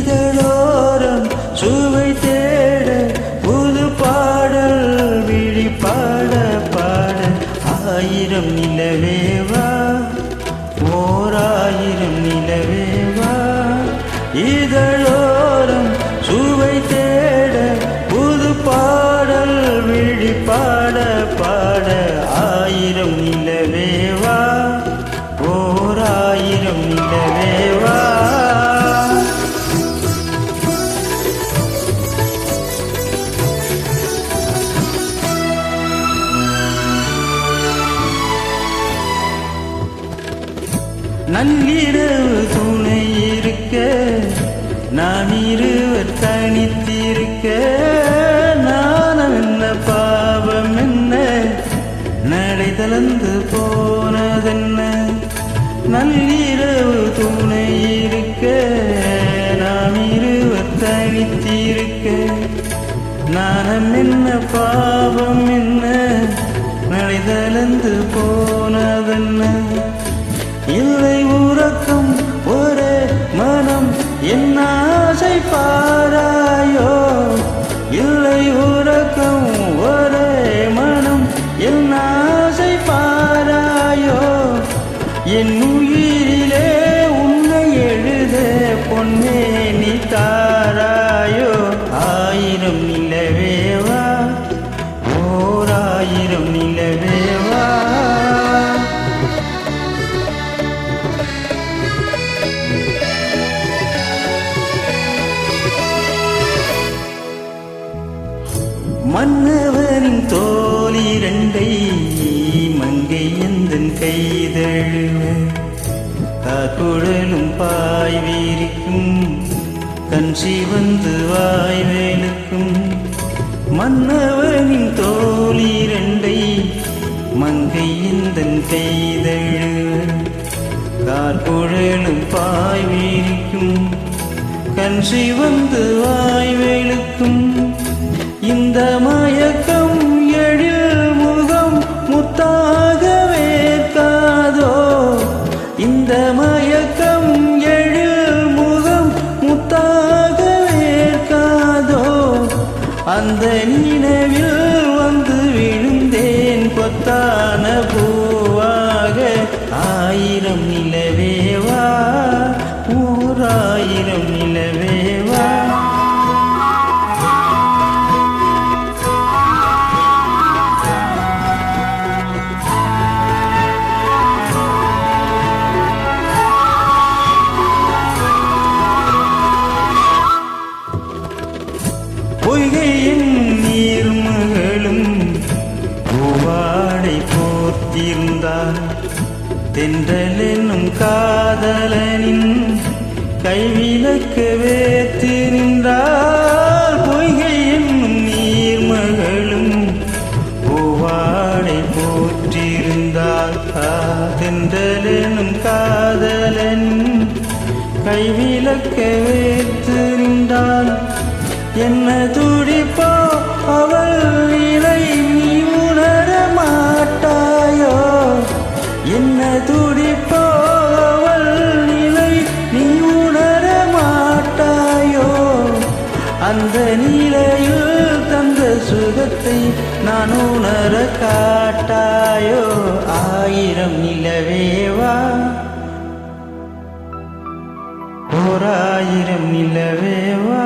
இதழோரம் சுவை தேட புது பாடல் விழி பாட பாட ஆயிரம் நிலவேவா ஓர் ஆயிரம் நிலவேவா இதழோரம் சுவை தேட புது பாடல் விழி பாட பாட ஆயிரம் நிலவேவா ஓர் ஆயிரம் நிலவேவா நள்ளிரவு துணை இருக்க நாம் இருவர் தனித்திருக்க நானும் என்ன பாவம் என்ன நடை தளர்ந்து போனதென்ன நள்ளிரவு துணை இருக்க நாம் இருவர் தனித்திருக்க நானும் என்ன பாவம் என்ன நடை தளர்ந்து போனதென்ன இல்லை உறக்கம் ஒரே மனம் என் ஆசை பாராயோ இல்லை உறக்கம் ஒரே மனம் என் ஆசை பாராயோ என் உயிரிலே உன்னை எழுத பொன்னே நீ தாராயோ ஆயிரம் நிலவேவா ஓர் ஆயிரம் நிலவேவா மன்னவரின் தோளிரண்டை மங்கை எந்தன் கைதழுவ காக்குழலும் பாய் வீரிக்கும் கண் சிவந்து வாய் வேலுக்கும் மன்னவரின் தோளிரண்டை மங்கை எந்தன் கைதழுவ காக்குழலும் பாய் வீரிக்கும் கண் சிவந்து வாய் வேலுக்கும் இந்த மயக்கம் எழில் முகம் முத்தாக வேர்க்காதோ இந்த மயக்கம் எழில் முகம் முத்தாக வேர்க்காதோ அந்த நினைவில் வந்து விழுந்தேன் கொத்தான பூவாக ஆயிரம் நிலவேவா ஓர் ஆயிரம் நிலவேவா பொய்கையின் நீர்மகளும் பூவாடை போர்த்திருந்தார் தென்றல் என்னும் காதலனின் கைவிலக்கு வேத்து நின்றார் பொய்கை என்னும் நீர்மகளும் பூவாடை போற்றிருந்தார் தென்றல் என்னும் காதலனின் கைவிலக்கு வேத்து நின்றார் என்ன துடிப்போ அவள் நிலை நீ உணர மாட்டாயோ என்ன துடிப்போ அவள் நிலை நீ உணர மாட்டாயோ அந்த நிலையில் தந்த சுகத்தை நான் உணர காட்டாயோ ஆயிரம் நிலவேவா ஓர் ஆயிரம் நிலவேவா